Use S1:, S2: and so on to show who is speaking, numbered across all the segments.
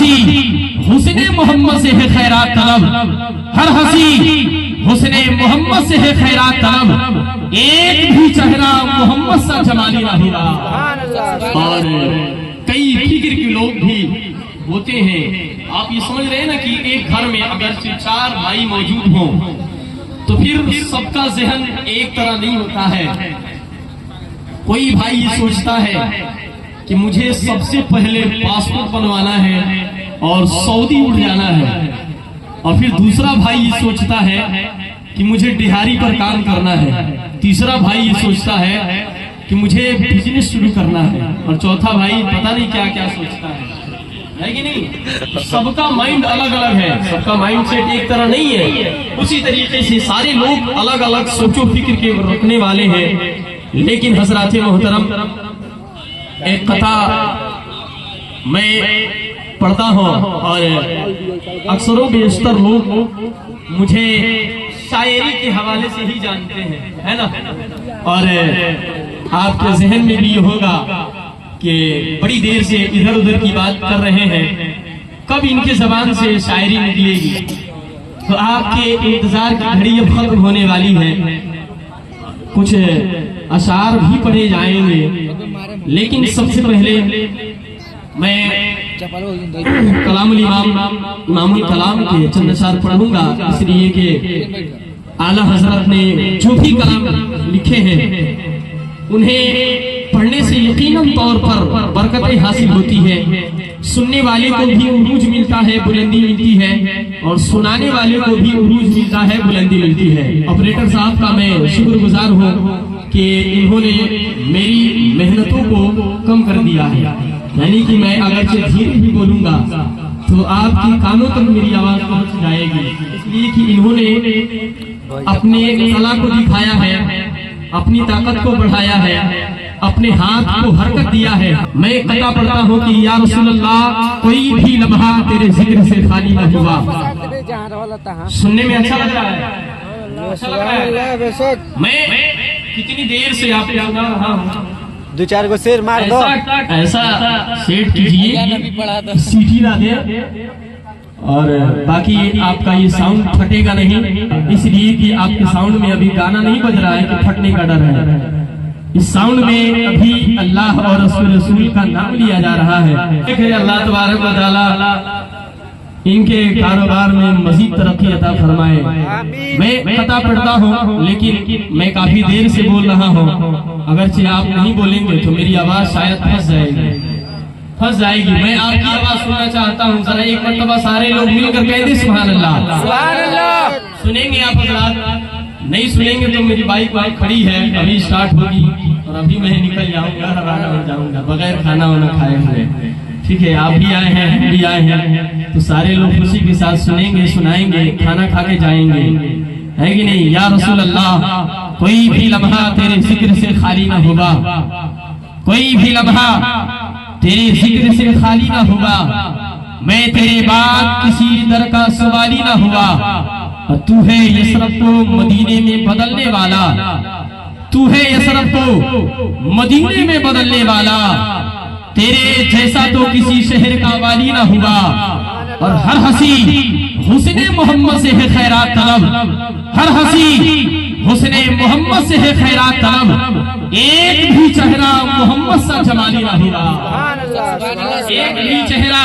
S1: हंसी हुस्ने मोहम्मद से है खैरात तलब, हर हंसी हुस्ने मोहम्मद से है खैरात तलब, एक भी चेहरा मोहम्मद सा जमाली ना हुआ। और कई फिक्र के लोग भी होते हैं। आप ये समझ रहे हैं ना कि एक घर में अगर 4 भाई मौजूद हों तो फिर सबका जहन एक तरह नहीं होता है। कोई भाई ये सोचता है कि मुझे सबसे पहले पासपोर्ट बनवाना है और सऊदी उड़ जाना है, और फिर दूसरा भाई ये सोचता है कि मुझे दिहाड़ी पर काम करना है, तीसरा भाई ये सोचता है कि मुझे बिजनेस शुरू करना है, और चौथा भाई पता नहीं क्या क्या सोचता है कि नहीं। सबका माइंड अलग अलग है, सबका माइंड सेट एक तरह नहीं है। उसी तरीके से सारे लोग अलग अलग सोचो फिक्र के रखने वाले हैं। लेकिन हजरात मोहतरम, एक कथा मैं पढ़ता हूँ और अक्सरों बेशतर लोग मुझे शायरी के हवाले से ही जानते हैं, है ना। और आपके जहन में भी ये होगा कि बड़ी देर से इधर उधर की बात कर रहे हैं, कब इनके जबान से शायरी निकलेगी। तो आपके इंतजार की घड़ी अब खत्म होने वाली है। कुछ अशार भी पढ़े जाएंगे, लेकिन सबसे पहले मैं कलामुल इमामुल कलाम के चंद अशार पढ़ूंगा, इसलिए कि आला हजरत ने जो भी कलाम लिखे हैं उन्हें पढ़ने से यकीनन तौर पर बरकतें हासिल होती है। सुनने वाले को भी उरूज मिलता है, बुलंदी मिलती है, और सुनाने वाले को भी उरूज मिलता है, बुलंदी मिलती है। ऑपरेटर साहब का मैं शुक्रगुजार हूँ कि इन्होंने मेरी मेहनतों को कम कर दिया है। यानी कि मैं अगरचे धीरे भी बोलूंगा तो आपके कानों तक मेरी आवाज पहुंच जाएगी, इसलिए कि इन्होंने अपने कला को दिखाया है, अपनी ताकत को बढ़ाया है, अपने हाथ को हरकत दिया है। मैं कथा पढ़ता हूँ कि या रसूल अल्लाह, कोई भी लम्हा तेरे जिक्र से खाली न हुआ। सुनने में अच्छा लग रहा है, अच्छा लग रहा है। मैं कितनी देर से आपको सुना रहा हूँ,
S2: 2-4 को शेर मार दो।
S1: ऐसा सेट कीजिए सीटी ना दे, और बाकी आपका ये साउंड फटेगा नहीं, इसलिए कि आपके साउंड में अभी गाना नहीं बज रहा है कि फटने का डर है। इस साउंड में अभी अल्लाह और रसूल का नाम लिया जा रहा है। अल्लाह तबारक व तआला इनके कारोबार में मजीद तरक्की अता फरमाए। मैं कथा पढ़ता हूँ, लेकिन मैं काफी देर से बोल रहा हूँ। अगरचे आप नहीं बोलेंगे तो मेरी आवाज शायद फंस जाएगी। मैं आपकी आवाज सुनना चाहता हूँ। जरा एक मरतबा सारे लोग मिलकर कह दे सुभान अल्लाह।
S2: सुभान अल्लाह।
S1: सुनेंगे आप हज़रात? नहीं सुनेंगे तो मेरी बाइक वाइक खड़ी है, अभी स्टार्ट होगी और अभी मैं निकल जाऊंगा, रवाना हो जाऊंगा बगैर खाना वाना खाए हुए। ठीक है, आप भी आए हैं, हम भी आए हैं, तो सारे लोग खुशी के साथ सुनेंगे, सुनाएंगे, खाना खा के जाएंगे, है कि नहीं। या रसूल अल्लाह, कोई भी लम्हा तेरे जिक्र से खाली ना होगा, कोई भी लम्हा तेरे जिक्र से खाली ना होगा। मैं तेरे बाद किसी दर का सवाली ना हुआ। और तू है यसरफ को मदीने में बदलने वाला, तू है यसरफ को मदीने में बदलने वाला। तेरे जैसा तो किसी शहर का वाली ना हुआ। और हर हंसी हुस्ने मोहम्मद से है खैरात तलब, हर हंसी हुस्ने मोहम्मद से है खैरात तलब। एक भी चेहरा मोहम्मद सा जमाली ना हुआ, एक भी चेहरा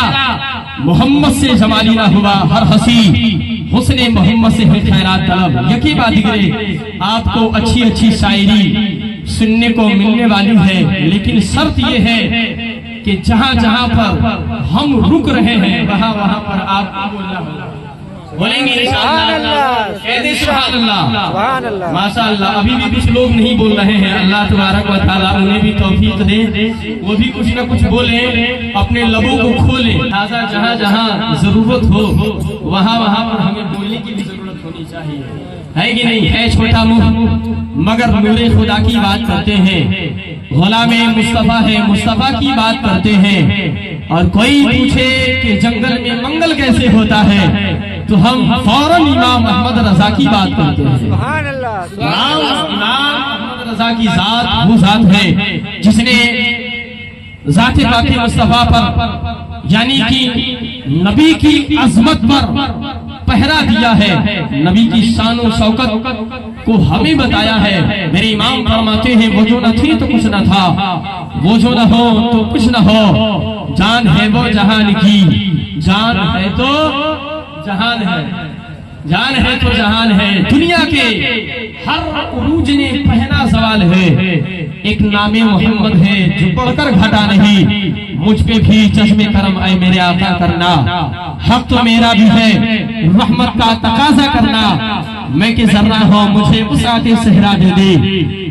S1: मोहम्मद से जमाली ना हुआ। हर हंसी हुस्ने मोहम्मद से है खैरात तलब। यकीन बात है, आपको अच्छी अच्छी शायरी सुनने को मिलने वाली है, लेकिन शर्त ये है कि जहाँ जहाँ पर हम रुक रहे हैं वहाँ वहाँ पर आप बोलेंगे इंशाअल्लाह। माशाअल्लाह, अभी भी कुछ लोग नहीं बोल रहे हैं। अल्लाह तबारक व तआला उन्हें भी तौफीक दे, वो भी कुछ न कुछ बोले, अपने लबों को खोले। लिहाजा जहाँ जहाँ जरूरत हो वहाँ वहाँ पर हमें बोलने की भी जरूरत होनी चाहिए, है कि नहीं। है छोटा मुंह मगर नूरे खुदा की बात करते हैं, गुलामे मुस्तफा है मुस्तफा की बात करते हैं। और कोई पूछे कि जंगल में मंगल कैसे होता है, तो हम फौरन इमाम अहमद रजा की बात करते हैं। इमाम अहमद रजा की जात वो जात है जिसने जाते पाके मुस्तफा पर यानी कि नबी की अजमत पर पहरा दिया है, नबी की शान और शौकत को हमें बताया है। मेरे इमाम फरमाते हैं वो जो न थी तो कुछ न था, वो जो न हो तो कुछ न हो, जान है वो जहान की, जान है तो जहान है, जान है तो जहान है। दुनिया के हर उरूज ने पहना सवाल है, एक नामे मोहम्मद है जो पढ़कर घटा नहीं, मुझ पे भी चश्मे करम आए मेरे आका करना, हक तो मेरा भी है रहमत का तकाजा करना, मैं कि जर्रा हो मुझे उस आते सहरा दे दे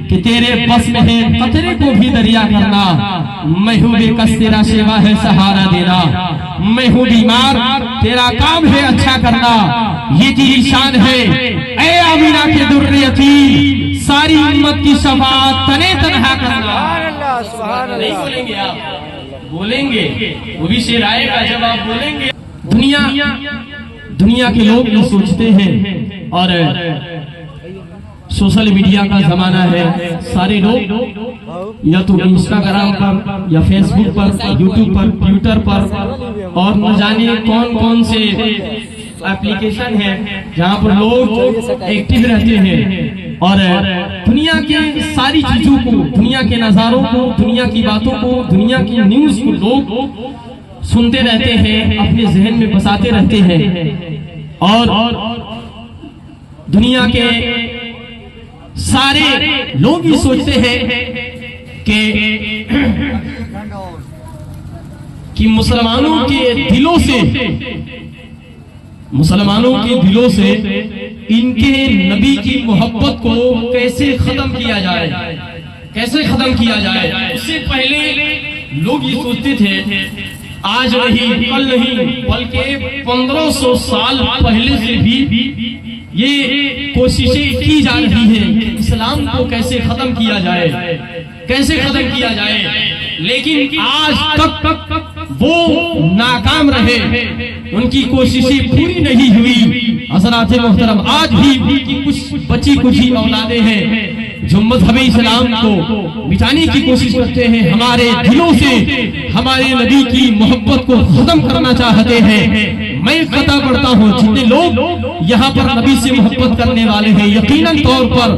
S1: कि तेरे बस में है कतरे को भी दरिया करना, मैं हूँ बेकस तेरा सेवा है सहारा देना, मैं हूँ बीमार तेरा काम है अच्छा करना, ये तेरी शान है ऐ आमिना के दुर्रियती, सारी उम्मत की शफाअत तने तनहा करना। नहीं बोलेंगे आप, बोलेंगे वो भी शेर आएगा जब आप बोलेंगे। दुनिया के लोग ये सोचते हैं, और सोशल मीडिया का जमाना है, सारे लोग या तो इंस्टाग्राम पर या फेसबुक पर, यूट्यूब पर, ट्विटर पर और न जाने कौन कौन से एप्लीकेशन है जहाँ पर लोग एक्टिव रहते हैं, और दुनिया के सारी चीजों को, दुनिया के नजारों को, दुनिया की बातों को, दुनिया की न्यूज को लोग सुनते रहते हैं, अपने जहन में बसाते रहते हैं, और दुनिया के सारे लोग ये सोचते हैं कि मुसलमानों के दिलों से इनके नबी की मोहब्बत को कैसे खत्म किया जाए, कैसे खत्म किया जाए। उससे पहले लोग ये सोचते थे, आज नहीं कल नहीं बल्कि 1500 साल पहले से भी ये कोशिशें की जा रही है कि इस्लाम को कैसे खत्म किया जाए, कैसे खत्म किया जाए, लेकिन आज तक वो नाकाम रहे, उनकी कोशिशें पूरी नहीं हुई। हज़रात मोहतरम, आज भी उनकी कुछ बची कुछ ही औलादे हैं जो मज़हब इस्लाम को मिटाने की कोशिश करते हैं, हमारे दिलों से हमारे नबी की मोहब्बत को खत्म करना चाहते हैं। मैं कता पढ़ता हूँ, जितने लोग यहाँ पर नबी से मोहब्बत करने वाले हैं, यकीनन तौर पर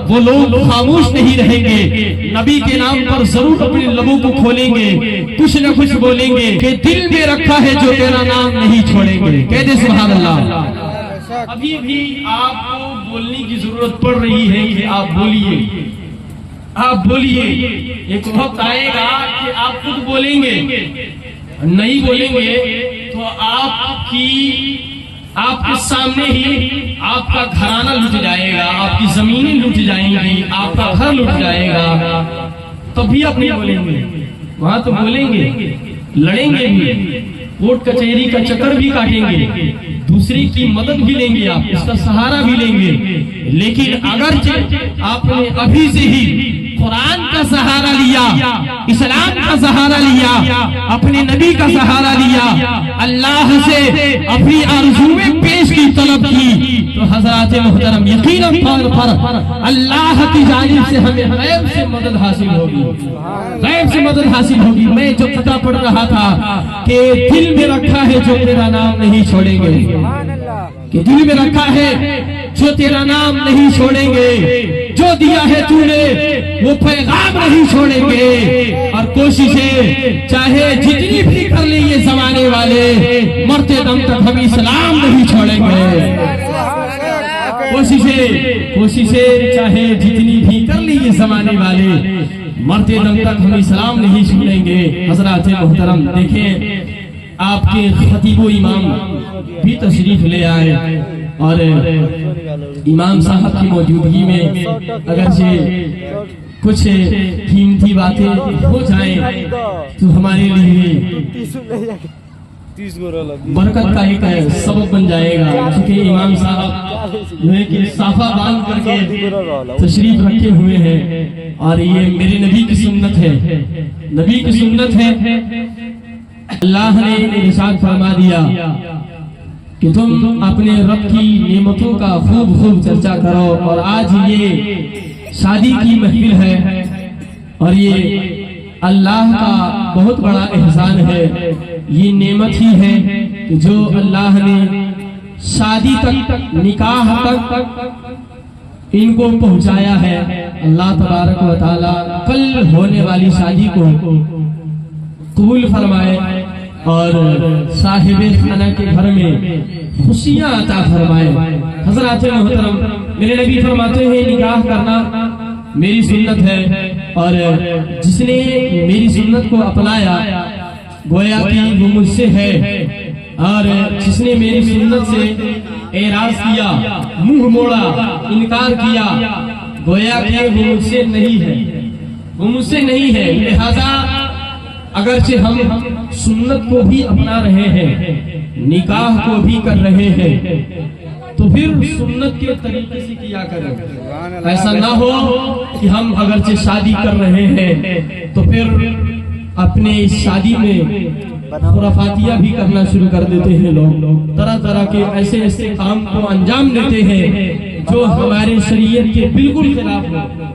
S1: वो लोग खामोश नहीं रहेंगे, नबी के नाम पर जरूर अपने लबों को खोलेंगे, कुछ न कुछ बोलेंगे कि दिल में रखा है जो तेरा नाम नहीं छोड़ेंगे। कह दे सुभान अल्लाह। अभी भी आपको बोलने की जरूरत पड़ रही है कि आप बोलिए, आप बोलिए। एक वक्त आएगा कि आप खुद बोलेंगे, नहीं बोलेंगे तो आपके सामने ही आपका घराना लुट जाएगा, आपकी जमीनें लुट जाएंगी, आपका घर लुट जाएगा, तब भी आप नहीं बोलेंगे। वहां तो बोलेंगे, लड़ेंगे भी, कोर्ट कचहरी का चक्कर भी काटेंगे, दूसरे की मदद भी लेंगे, आप इसका सहारा भी लेंगे, लेकिन अगर आपने अभी से ही कुरान का सहारा लिया, इस्लाम का सहारा लिया, अपने नबी का सहारा लिया, अल्लाह से अपनी आरज़ुएं पेश की तलब की, तो हज़रात मोहतरम यकीनन तौर पर अल्लाह की जानिब से हमें गैब से मदद हासिल होगी, गैब से मदद हासिल होगी। मैं जो कथा पढ़ रहा था कि दिल में रखा है जो तेरा नाम नहीं छोड़ेंगे, कि दिल में रखा है जो तेरा नाम नहीं छोड़ेंगे, जो दिया है तूने वो पैगाम नहीं छोड़ेंगे, और कोशिशें चाहे जितनी भी कर ले ये जमाने वाले, मरते दम तक हम इस्लाम नहीं छोड़ेंगे। कोशिशें चाहे जितनी भी कर ली ये जमाने वाले, मरते दम तक हम इस्लाम नहीं छोड़ेंगे। हज़रात मोहतरम, देखें आपके खतीबो इमाम भी तशरीफ ले आए, और इमाम साहब की मौजूदगी में अगर से कुछ कीमती बातें हो जाएं तो हमारे लिए बरकत का एक सबब बन जाएगा। क्योंकि इमाम साहब जो है कि साफा बांध करके तशरीफ रखे हुए हैं, और ये मेरे नबी की सुन्नत है, नबी की सुन्नत है। अल्लाह ने इरशाद फरमा दिया कि तुम अपने रब की नेमतों का खूब खूब चर्चा करो, और आज ये शादी की महफिल है, और ये अल्लाह का बहुत बड़ा एहसान है, ये नेमत ही है कि जो अल्लाह ने शादी तक, निकाह तक इनको पहुंचाया है। अल्लाह तबारक व तआला कल होने वाली शादी को कबूल फरमाए और साहिबे खाना के घर में खुशियां अता फरमाए। हज़रात मोहतरम, मेरे नबी फरमाते हैं निकाह करना मेरी सुन्नत है, और जिसने मेरी सुन्नत को अपनाया गोया कि वो मुझसे है, और जिसने मेरी सुन्नत से एराज किया, मुंह मोड़ा, इनकार किया, गोया कि वो मुझसे नहीं है, वो मुझसे नहीं है। लिहाजा अगरचे हम सुन्नत को भी अपना रहे हैं, निकाह को भी कर रहे हैं, तो फिर सुन्नत के तरीके से किया करें। ऐसा ना हो कि हम अगरचे शादी कर रहे हैं तो फिर अपने इस शादी में खुराफातिया भी करना शुरू कर देते हैं। लोग तरह तरह के ऐसे ऐसे काम को अंजाम देते हैं जो हमारे शरीयत के बिल्कुल खिलाफ है।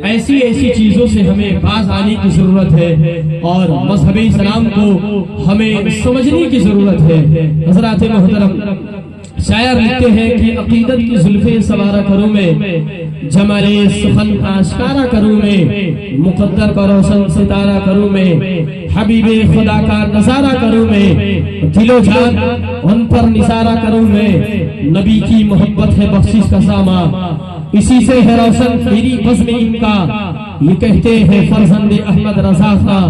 S1: ऐसी ऐसी चीजों से हमें बाज आने की जरूरत है और मज़हब-ए इस्लाम को हमें समझने की जरूरत है। हज़रात मोहतरम, शायर लिखते हैं कि अकीदत की जुल्फे सवारा करूं मैं, जमाले सुखन आशकारा करूं मैं, मुकद्दर का रोशन सितारा करूं मैं, हबीबे खुदा का नजारा करूं मैं, दिलो जान उन पर निसारा करूं मैं। नबी की मोहब्बत है बख्शिश का सामा, इसी से है रोशन मेरी बज़्म इनका। ये कहते हैं फरजंदे अहमद रजा का,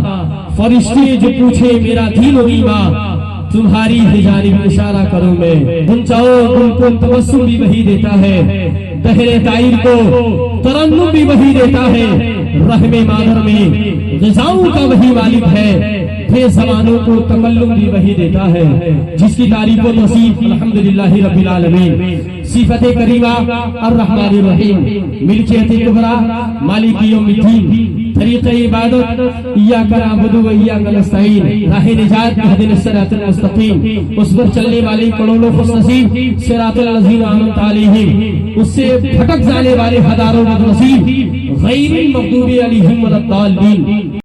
S1: फरिश्ते जो पूछे मेरा दीन और ईमान, तुम्हारी ही जानिब इशारा करूं मैं। गुल को तबस्सुम भी वही देता है, दहरे ताइर को तरन्नुम भी वही देता है, रहमे मादर में ग़िज़ाओं का वही मालिक है, बेज़बानों को तकल्लुम भी वही देता है। जिसकी तारीफ व तौसीफ अल्हम्दुलिल्लाहि रब्बिल आलमीन। सिफ़ते करीमा अर्रहमानिर रहीम, मिल्कियत कुबरा मालिकी यौमिद्दीन, तरीक़े इबादत इय्याका नअबुदु व इय्याका नस्तईन, राहे निजात इहदिनस सिरातल मुस्तक़ीम, उस पर चलने वाले करोड़ों खुशनसीब सिरातल लज़ीना अनअमता अलैहिम, उससे भटक जाने वाले हजारों बदनसीब गैरिल मग़दूबी अलैहिम वलद्दाल्लीन।